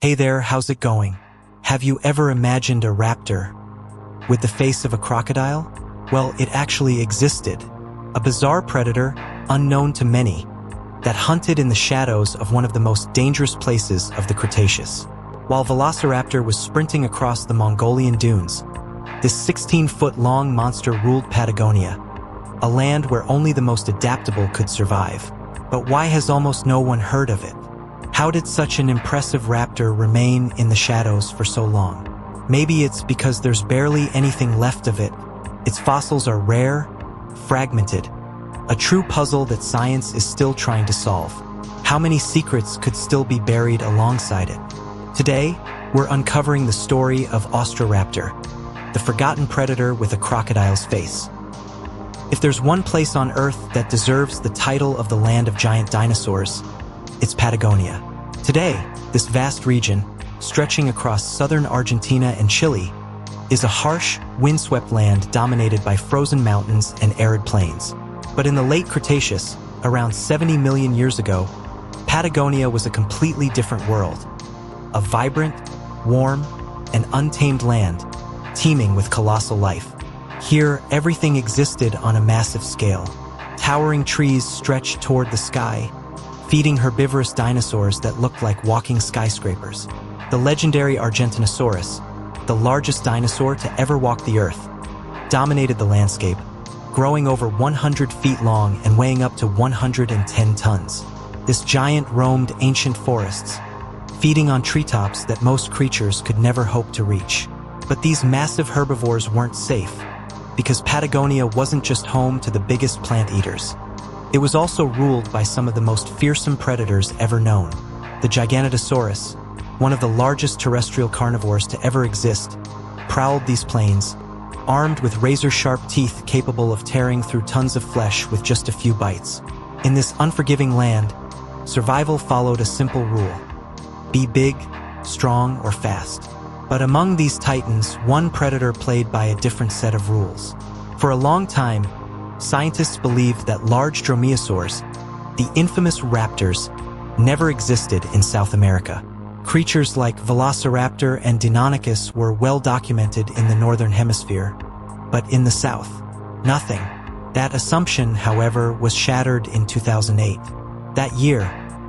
Hey there, how's it going? Have you ever imagined a raptor with the face of a crocodile? Well, it actually existed. A bizarre predator, unknown to many, that hunted in the shadows of one of the most dangerous places of the Cretaceous. While Velociraptor was sprinting across the Mongolian dunes, this 16-foot-long monster ruled Patagonia, a land where only the most adaptable could survive. But why has almost no one heard of it? How did such an impressive raptor remain in the shadows for so long? Maybe it's because there's barely anything left of it. Its fossils are rare, fragmented, a true puzzle that science is still trying to solve. How many secrets could still be buried alongside it? Today, we're uncovering the story of Austroraptor, the forgotten predator with a crocodile's face. If there's one place on Earth that deserves the title of the land of giant dinosaurs, it's Patagonia. Today, this vast region, stretching across southern Argentina and Chile, is a harsh, windswept land dominated by frozen mountains and arid plains. But in the late Cretaceous, around 70 million years ago, Patagonia was a completely different world. A vibrant, warm, and untamed land, teeming with colossal life. Here, everything existed on a massive scale. Towering trees stretched toward the sky, feeding herbivorous dinosaurs that looked like walking skyscrapers. The legendary Argentinosaurus, the largest dinosaur to ever walk the Earth, dominated the landscape, growing over 100 feet long and weighing up to 110 tons. This giant roamed ancient forests, feeding on treetops that most creatures could never hope to reach. But these massive herbivores weren't safe, because Patagonia wasn't just home to the biggest plant eaters. It was also ruled by some of the most fearsome predators ever known. The Giganotosaurus, one of the largest terrestrial carnivores to ever exist, prowled these plains, armed with razor-sharp teeth capable of tearing through tons of flesh with just a few bites. In this unforgiving land, survival followed a simple rule: be big, strong, or fast. But among these titans, one predator played by a different set of rules. For a long time, scientists believed that large dromaeosaurs, the infamous raptors, never existed in South America. Creatures like Velociraptor and Deinonychus were well documented in the northern hemisphere, but in the south, nothing. That assumption, however, was shattered in 2008. That year,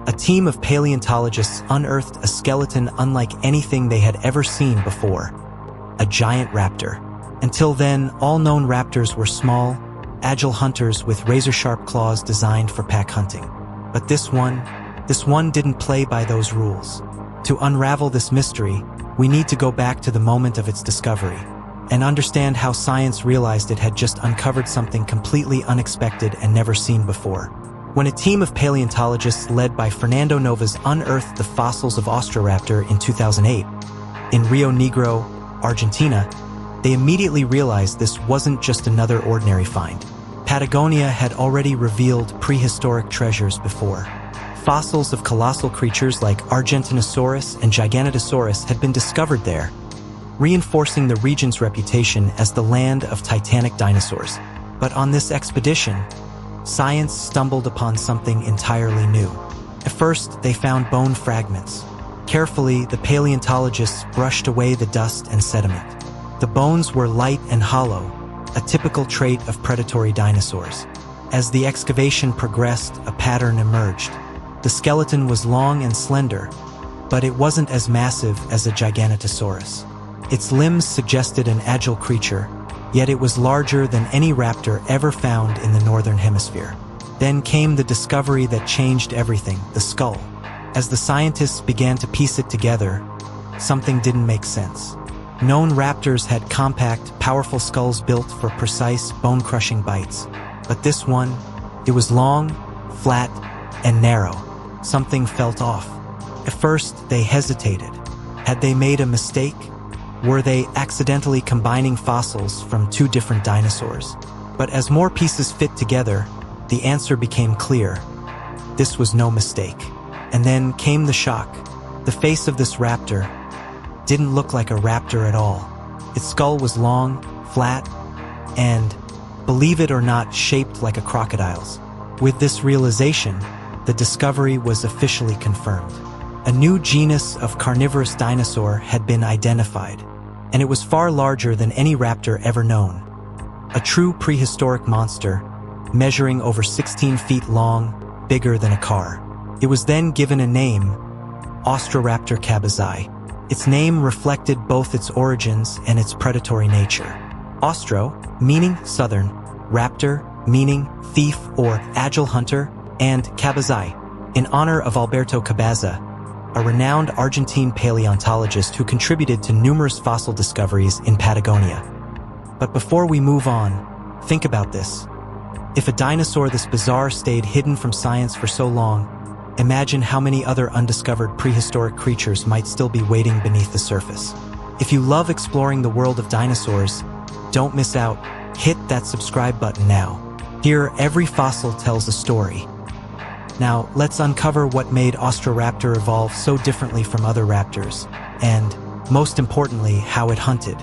a team of paleontologists unearthed a skeleton unlike anything they had ever seen before: a giant raptor. Until then, all known raptors were small, agile hunters with razor-sharp claws designed for pack hunting. But this one didn't play by those rules. To unravel this mystery, we need to go back to the moment of its discovery and understand how science realized it had just uncovered something completely unexpected and never seen before. When a team of paleontologists led by Fernando Novas unearthed the fossils of Austroraptor in 2008, in Rio Negro, Argentina, they immediately realized this wasn't just another ordinary find. Patagonia had already revealed prehistoric treasures before. Fossils of colossal creatures like Argentinosaurus and Giganotosaurus had been discovered there, reinforcing the region's reputation as the land of titanic dinosaurs. But on this expedition, science stumbled upon something entirely new. At first, they found bone fragments. Carefully, the paleontologists brushed away the dust and sediment. The bones were light and hollow, a typical trait of predatory dinosaurs. As the excavation progressed, a pattern emerged. The skeleton was long and slender, but it wasn't as massive as a Giganotosaurus. Its limbs suggested an agile creature, yet it was larger than any raptor ever found in the northern hemisphere. Then came the discovery that changed everything: the skull. As the scientists began to piece it together, something didn't make sense. Known raptors had compact, powerful skulls built for precise, bone-crushing bites. But this one, it was long, flat, and narrow. Something felt off. At first, they hesitated. Had they made a mistake? Were they accidentally combining fossils from two different dinosaurs? But as more pieces fit together, the answer became clear. This was no mistake. And then came the shock. The face of this raptor didn't look like a raptor at all. Its skull was long, flat, and, believe it or not, shaped like a crocodile's. With this realization, the discovery was officially confirmed. A new genus of carnivorous dinosaur had been identified, and it was far larger than any raptor ever known. A true prehistoric monster, measuring over 16 feet long, bigger than a car. It was then given a name, Austroraptor cabezai. Its name reflected both its origins and its predatory nature. Austro, meaning southern, raptor, meaning thief or agile hunter, and cabezai, in honor of Alberto Cabeza, a renowned Argentine paleontologist who contributed to numerous fossil discoveries in Patagonia. But before we move on, think about this. If a dinosaur this bizarre stayed hidden from science for so long, imagine how many other undiscovered prehistoric creatures might still be waiting beneath the surface. If you love exploring the world of dinosaurs, don't miss out. Hit that subscribe button now. Here, every fossil tells a story. Now, let's uncover what made Austroraptor evolve so differently from other raptors, and, most importantly, how it hunted.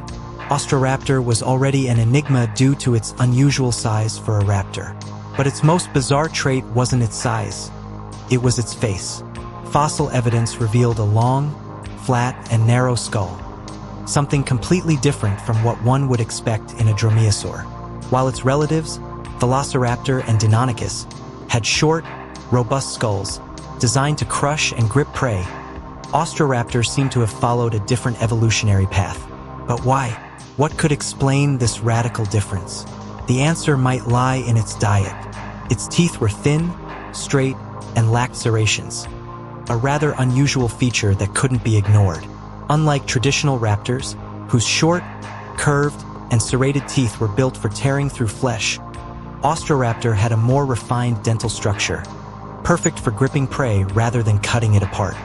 Austroraptor was already an enigma due to its unusual size for a raptor. But its most bizarre trait wasn't its size. It was its face. Fossil evidence revealed a long, flat, and narrow skull, something completely different from what one would expect in a dromaeosaur. While its relatives, Velociraptor and Deinonychus, had short, robust skulls designed to crush and grip prey, Austroraptor seemed to have followed a different evolutionary path. But why? What could explain this radical difference? The answer might lie in its diet. Its teeth were thin, straight, and lacked serrations, a rather unusual feature that couldn't be ignored. Unlike traditional raptors, whose short, curved, and serrated teeth were built for tearing through flesh, Austroraptor had a more refined dental structure, perfect for gripping prey rather than cutting it apart.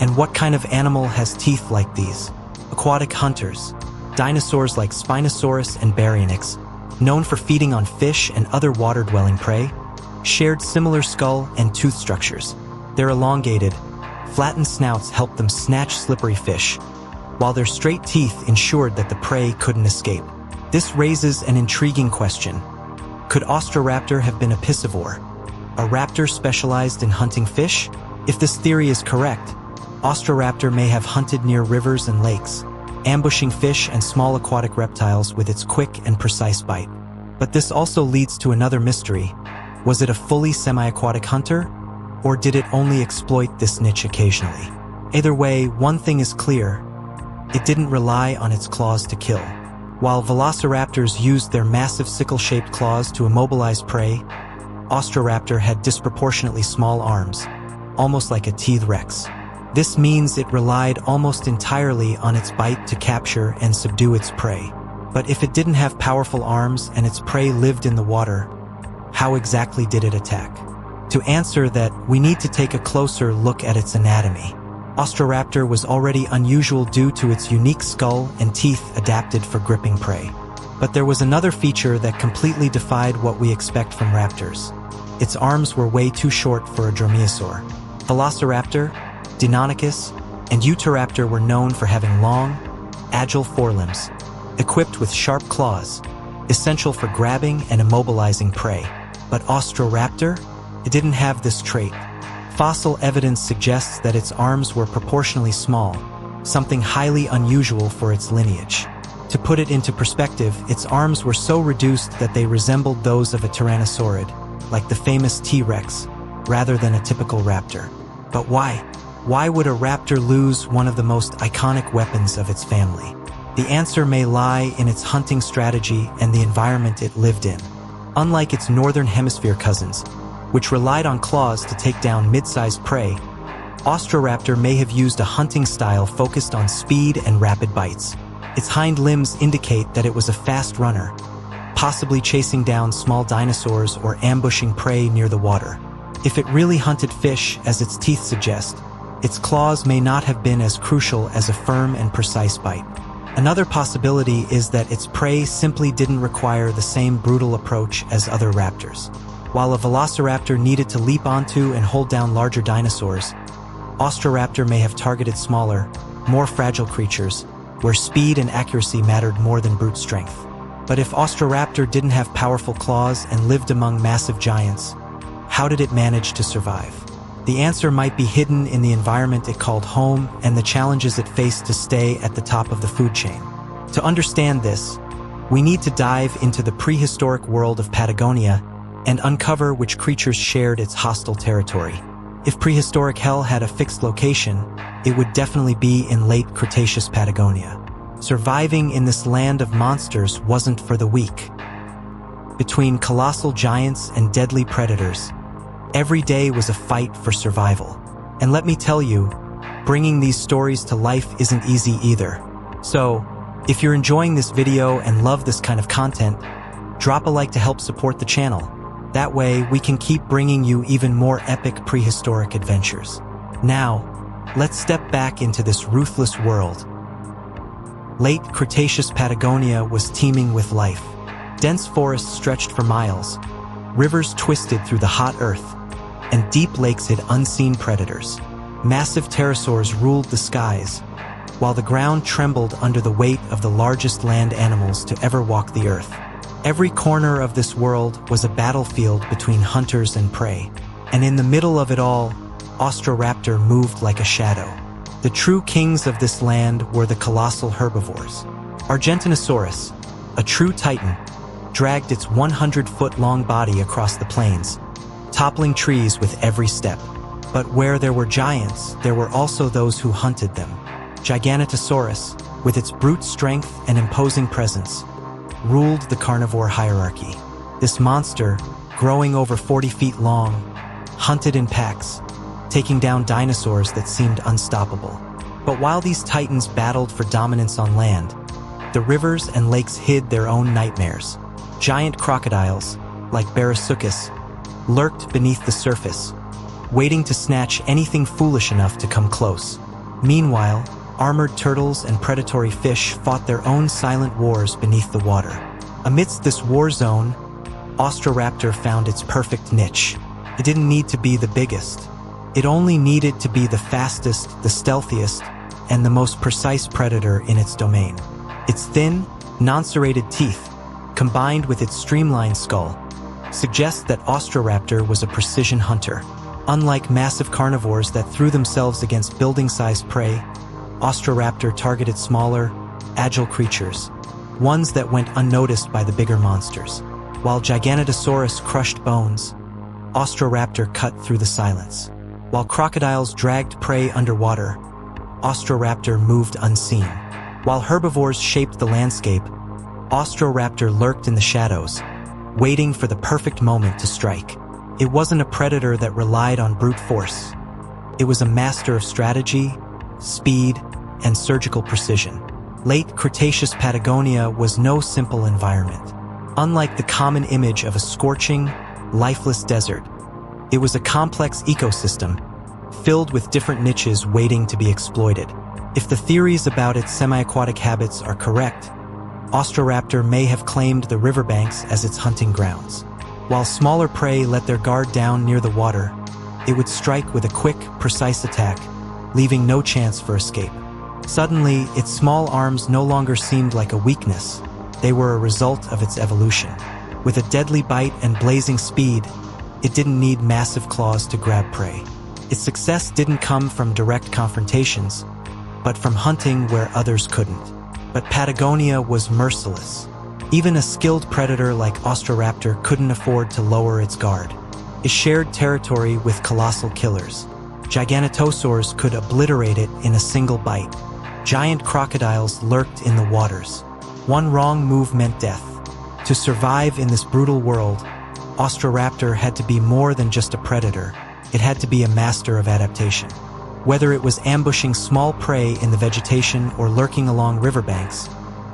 And what kind of animal has teeth like these? Aquatic hunters. Dinosaurs like Spinosaurus and Baryonyx, known for feeding on fish and other water-dwelling prey, shared similar skull and tooth structures. Their elongated, flattened snouts helped them snatch slippery fish, while their straight teeth ensured that the prey couldn't escape. This raises an intriguing question. Could Austroraptor have been a piscivore, a raptor specialized in hunting fish? If this theory is correct, Austroraptor may have hunted near rivers and lakes, ambushing fish and small aquatic reptiles with its quick and precise bite. But this also leads to another mystery. Was it a fully semi-aquatic hunter, or did it only exploit this niche occasionally? Either way, one thing is clear. It didn't rely on its claws to kill. While velociraptors used their massive sickle-shaped claws to immobilize prey, Austroraptor had disproportionately small arms, almost like a T-Rex. This means it relied almost entirely on its bite to capture and subdue its prey. But if it didn't have powerful arms and its prey lived in the water, how exactly did it attack? To answer that, we need to take a closer look at its anatomy. Austroraptor was already unusual due to its unique skull and teeth adapted for gripping prey. But there was another feature that completely defied what we expect from raptors. Its arms were way too short for a dromaeosaur. Velociraptor, Deinonychus, and Utahraptor were known for having long, agile forelimbs, equipped with sharp claws, essential for grabbing and immobilizing prey. But Austroraptor? It didn't have this trait. Fossil evidence suggests that its arms were proportionally small, something highly unusual for its lineage. To put it into perspective, its arms were so reduced that they resembled those of a tyrannosaurid, like the famous T-Rex, rather than a typical raptor. But why? Why would a raptor lose one of the most iconic weapons of its family? The answer may lie in its hunting strategy and the environment it lived in. Unlike its northern hemisphere cousins, which relied on claws to take down mid-sized prey, Austroraptor may have used a hunting style focused on speed and rapid bites. Its hind limbs indicate that it was a fast runner, possibly chasing down small dinosaurs or ambushing prey near the water. If it really hunted fish, as its teeth suggest, its claws may not have been as crucial as a firm and precise bite. Another possibility is that its prey simply didn't require the same brutal approach as other raptors. While a velociraptor needed to leap onto and hold down larger dinosaurs, Austroraptor may have targeted smaller, more fragile creatures, where speed and accuracy mattered more than brute strength. But if Austroraptor didn't have powerful claws and lived among massive giants, how did it manage to survive? The answer might be hidden in the environment it called home and the challenges it faced to stay at the top of the food chain. To understand this, we need to dive into the prehistoric world of Patagonia and uncover which creatures shared its hostile territory. If prehistoric hell had a fixed location, it would definitely be in late Cretaceous Patagonia. Surviving in this land of monsters wasn't for the weak. Between colossal giants and deadly predators, every day was a fight for survival. And let me tell you, bringing these stories to life isn't easy either. So, if you're enjoying this video and love this kind of content, drop a like to help support the channel. That way, we can keep bringing you even more epic prehistoric adventures. Now, let's step back into this ruthless world. Late Cretaceous Patagonia was teeming with life. Dense forests stretched for miles, rivers twisted through the hot earth, and deep lakes hid unseen predators. Massive pterosaurs ruled the skies, while the ground trembled under the weight of the largest land animals to ever walk the earth. Every corner of this world was a battlefield between hunters and prey, and in the middle of it all, Austroraptor moved like a shadow. The true kings of this land were the colossal herbivores. Argentinosaurus, a true titan, dragged its 100-foot-long body across the plains, toppling trees with every step. But where there were giants, there were also those who hunted them. Giganotosaurus, with its brute strength and imposing presence, ruled the carnivore hierarchy. This monster, growing over 40 feet long, hunted in packs, taking down dinosaurs that seemed unstoppable. But while these titans battled for dominance on land, the rivers and lakes hid their own nightmares. Giant crocodiles, like Barasuchus, lurked beneath the surface, waiting to snatch anything foolish enough to come close. Meanwhile, armored turtles and predatory fish fought their own silent wars beneath the water. Amidst this war zone, Austroraptor found its perfect niche. It didn't need to be the biggest. It only needed to be the fastest, the stealthiest, and the most precise predator in its domain. Its thin, non-serrated teeth, combined with its streamlined skull, suggests that Austroraptor was a precision hunter. Unlike massive carnivores that threw themselves against building-sized prey, Austroraptor targeted smaller, agile creatures, ones that went unnoticed by the bigger monsters. While Giganotosaurus crushed bones, Austroraptor cut through the silence. While crocodiles dragged prey underwater, Austroraptor moved unseen. While herbivores shaped the landscape, Austroraptor lurked in the shadows, waiting for the perfect moment to strike. It wasn't a predator that relied on brute force. It was a master of strategy, speed, and surgical precision. Late Cretaceous Patagonia was no simple environment. Unlike the common image of a scorching, lifeless desert, it was a complex ecosystem, filled with different niches waiting to be exploited. If the theories about its semi-aquatic habits are correct, Austroraptor may have claimed the riverbanks as its hunting grounds. While smaller prey let their guard down near the water, it would strike with a quick, precise attack, leaving no chance for escape. Suddenly, its small arms no longer seemed like a weakness. They were a result of its evolution. With a deadly bite and blazing speed, it didn't need massive claws to grab prey. Its success didn't come from direct confrontations, but from hunting where others couldn't. But Patagonia was merciless. Even a skilled predator like Austroraptor couldn't afford to lower its guard. It shared territory with colossal killers. Giganotosaurs could obliterate it in a single bite. Giant crocodiles lurked in the waters. One wrong move meant death. To survive in this brutal world, Austroraptor had to be more than just a predator. It had to be a master of adaptation. Whether it was ambushing small prey in the vegetation or lurking along riverbanks,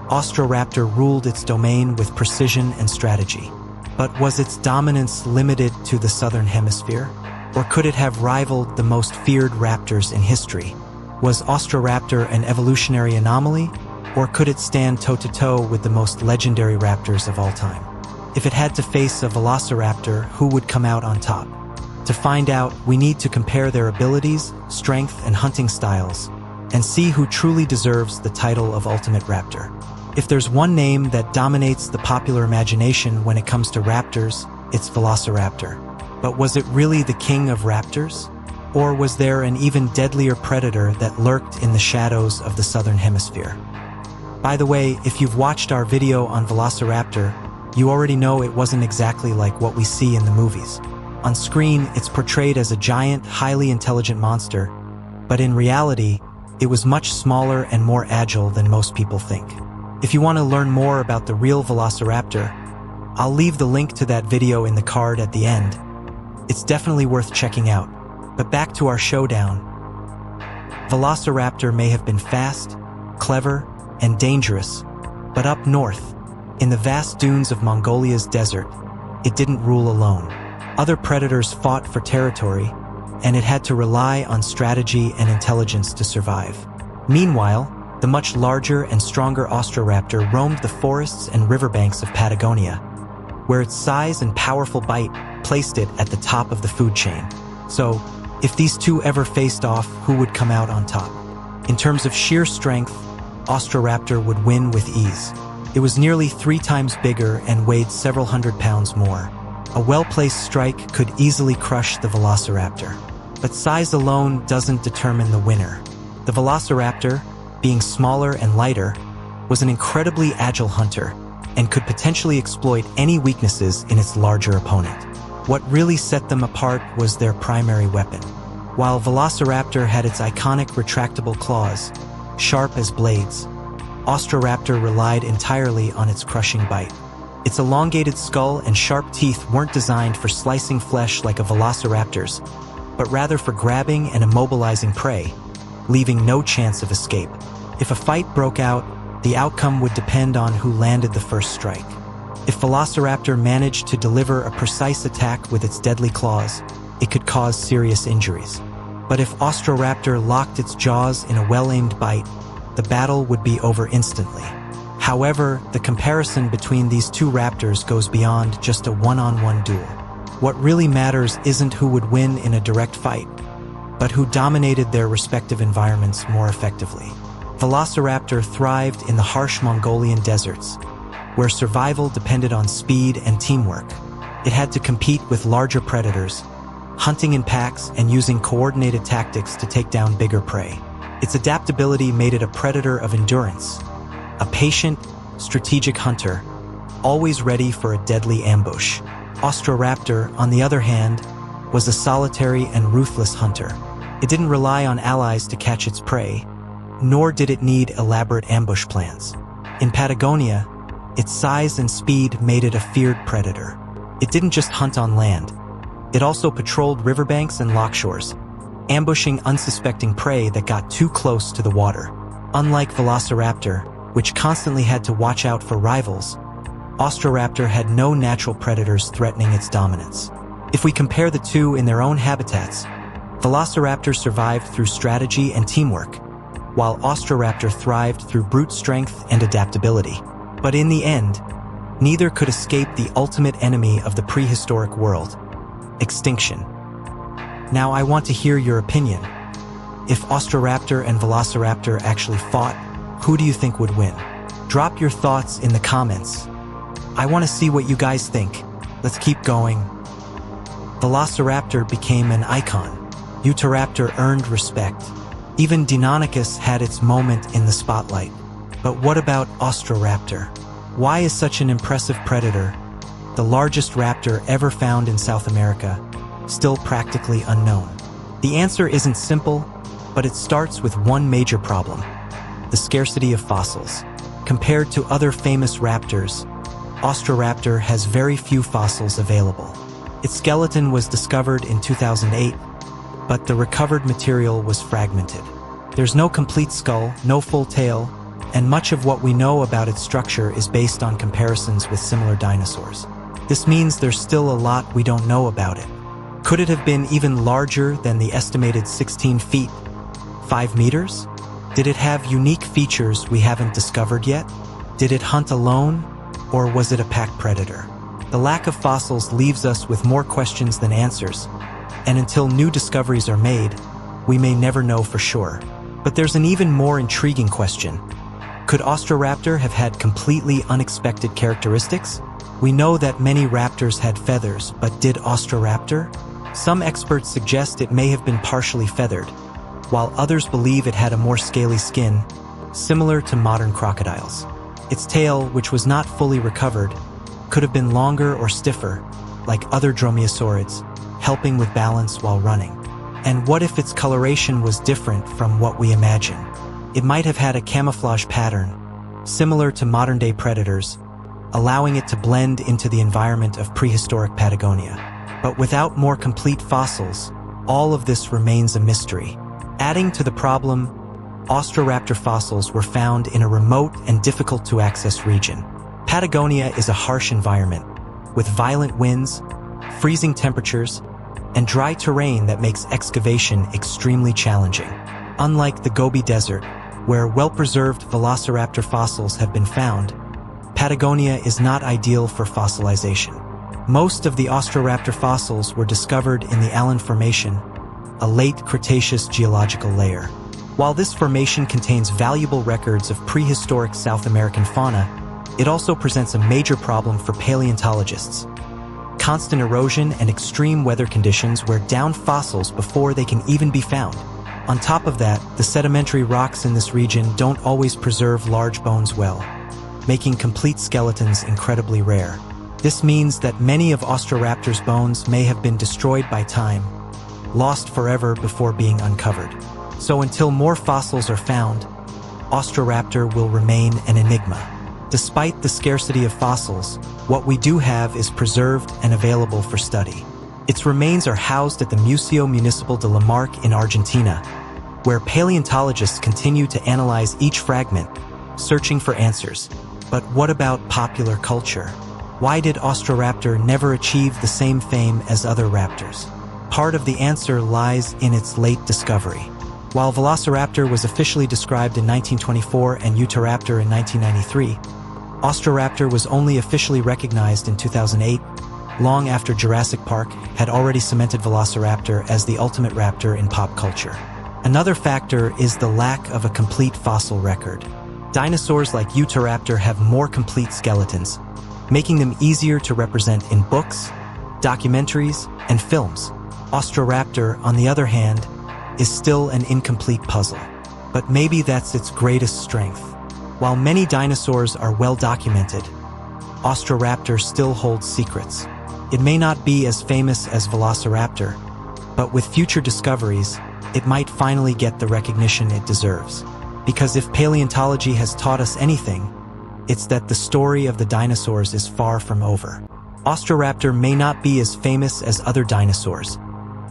Austroraptor ruled its domain with precision and strategy. But was its dominance limited to the southern hemisphere? Or could it have rivaled the most feared raptors in history? Was Austroraptor an evolutionary anomaly? Or could it stand toe-to-toe with the most legendary raptors of all time? If it had to face a Velociraptor, who would come out on top? To find out, we need to compare their abilities, strength, and hunting styles, and see who truly deserves the title of Ultimate Raptor. If there's one name that dominates the popular imagination when it comes to raptors, it's Velociraptor. But was it really the king of raptors? Or was there an even deadlier predator that lurked in the shadows of the southern hemisphere? By the way, if you've watched our video on Velociraptor, you already know it wasn't exactly like what we see in the movies. On screen, it's portrayed as a giant, highly intelligent monster, but in reality, it was much smaller and more agile than most people think. If you want to learn more about the real Velociraptor, I'll leave the link to that video in the card at the end. It's definitely worth checking out. But back to our showdown. Velociraptor may have been fast, clever, and dangerous, but up north, in the vast dunes of Mongolia's desert, it didn't rule alone. Other predators fought for territory, and it had to rely on strategy and intelligence to survive. Meanwhile, the much larger and stronger Austroraptor roamed the forests and riverbanks of Patagonia, where its size and powerful bite placed it at the top of the food chain. So, if these two ever faced off, who would come out on top? In terms of sheer strength, Austroraptor would win with ease. It was nearly 3 times bigger and weighed several hundred pounds more. A well-placed strike could easily crush the Velociraptor. But size alone doesn't determine the winner. The Velociraptor, being smaller and lighter, was an incredibly agile hunter and could potentially exploit any weaknesses in its larger opponent. What really set them apart was their primary weapon. While Velociraptor had its iconic retractable claws, sharp as blades, Austroraptor relied entirely on its crushing bite. Its elongated skull and sharp teeth weren't designed for slicing flesh like a Velociraptor's, but rather for grabbing and immobilizing prey, leaving no chance of escape. If a fight broke out, the outcome would depend on who landed the first strike. If Velociraptor managed to deliver a precise attack with its deadly claws, it could cause serious injuries. But if Austroraptor locked its jaws in a well-aimed bite, the battle would be over instantly. However, the comparison between these two raptors goes beyond just a one-on-one duel. What really matters isn't who would win in a direct fight, but who dominated their respective environments more effectively. Velociraptor thrived in the harsh Mongolian deserts, where survival depended on speed and teamwork. It had to compete with larger predators, hunting in packs and using coordinated tactics to take down bigger prey. Its adaptability made it a predator of endurance, a patient, strategic hunter, always ready for a deadly ambush. Austroraptor, on the other hand, was a solitary and ruthless hunter. It didn't rely on allies to catch its prey, nor did it need elaborate ambush plans. In Patagonia, its size and speed made it a feared predator. It didn't just hunt on land. It also patrolled riverbanks and lockshores, ambushing unsuspecting prey that got too close to the water. Unlike Velociraptor, which constantly had to watch out for rivals, Austroraptor had no natural predators threatening its dominance. If we compare the two in their own habitats, Velociraptor survived through strategy and teamwork, while Austroraptor thrived through brute strength and adaptability. But in the end, neither could escape the ultimate enemy of the prehistoric world: extinction. Now I want to hear your opinion. If Austroraptor and Velociraptor actually fought, who do you think would win? Drop your thoughts in the comments. I want to see what you guys think. Let's keep going. Velociraptor became an icon. Utahraptor earned respect. Even Deinonychus had its moment in the spotlight. But what about Austroraptor? Why is such an impressive predator, the largest raptor ever found in South America, still practically unknown? The answer isn't simple, but it starts with one major problem: the scarcity of fossils. Compared to other famous raptors, Austroraptor has very few fossils available. Its skeleton was discovered in 2008, but the recovered material was fragmented. There's no complete skull, no full tail, and much of what we know about its structure is based on comparisons with similar dinosaurs. This means there's still a lot we don't know about it. Could it have been even larger than the estimated 16 feet, 5 meters? Did it have unique features we haven't discovered yet? Did it hunt alone, or was it a pack predator? The lack of fossils leaves us with more questions than answers, and until new discoveries are made, we may never know for sure. But there's an even more intriguing question. Could Austroraptor have had completely unexpected characteristics? We know that many raptors had feathers, but did Austroraptor? Some experts suggest it may have been partially feathered, while others believe it had a more scaly skin, similar to modern crocodiles. Its tail, which was not fully recovered, could have been longer or stiffer, like other dromaeosaurids, helping with balance while running. And what if its coloration was different from what we imagine? It might have had a camouflage pattern, similar to modern-day predators, allowing it to blend into the environment of prehistoric Patagonia. But without more complete fossils, all of this remains a mystery. Adding to the problem, Austroraptor fossils were found in a remote and difficult-to-access region. Patagonia is a harsh environment, with violent winds, freezing temperatures, and dry terrain that makes excavation extremely challenging. Unlike the Gobi Desert, where well-preserved Velociraptor fossils have been found, Patagonia is not ideal for fossilization. Most of the Austroraptor fossils were discovered in the Allen Formation, a late Cretaceous geological layer. While this formation contains valuable records of prehistoric South American fauna, it also presents a major problem for paleontologists. Constant erosion and extreme weather conditions wear down fossils before they can even be found. On top of that, the sedimentary rocks in this region don't always preserve large bones well, making complete skeletons incredibly rare. This means that many of Austroraptor's bones may have been destroyed by time, lost forever before being uncovered. So until more fossils are found, Austroraptor will remain an enigma. Despite the scarcity of fossils, what we do have is preserved and available for study. Its remains are housed at the Museo Municipal de la Marque in Argentina, where paleontologists continue to analyze each fragment, searching for answers. But what about popular culture? Why did Austroraptor never achieve the same fame as other raptors? Part of the answer lies in its late discovery. While Velociraptor was officially described in 1924 and Utahraptor in 1993, Austroraptor was only officially recognized in 2008, long after Jurassic Park had already cemented Velociraptor as the ultimate raptor in pop culture. Another factor is the lack of a complete fossil record. Dinosaurs like Utahraptor have more complete skeletons, making them easier to represent in books, documentaries, and films. Austroraptor, on the other hand, is still an incomplete puzzle. But maybe that's its greatest strength. While many dinosaurs are well documented, Austroraptor still holds secrets. It may not be as famous as Velociraptor, but with future discoveries, it might finally get the recognition it deserves. Because if paleontology has taught us anything, it's that the story of the dinosaurs is far from over. Austroraptor may not be as famous as other dinosaurs,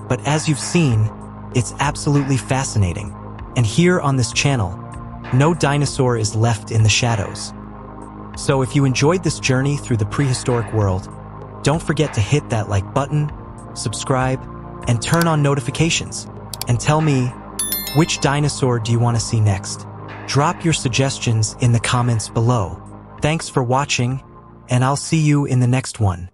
but as you've seen, it's absolutely fascinating. And here on this channel, no dinosaur is left in the shadows. So if you enjoyed this journey through the prehistoric world, don't forget to hit that like button, subscribe, and turn on notifications. And tell me, which dinosaur do you want to see next? Drop your suggestions in the comments below. Thanks for watching, and I'll see you in the next one.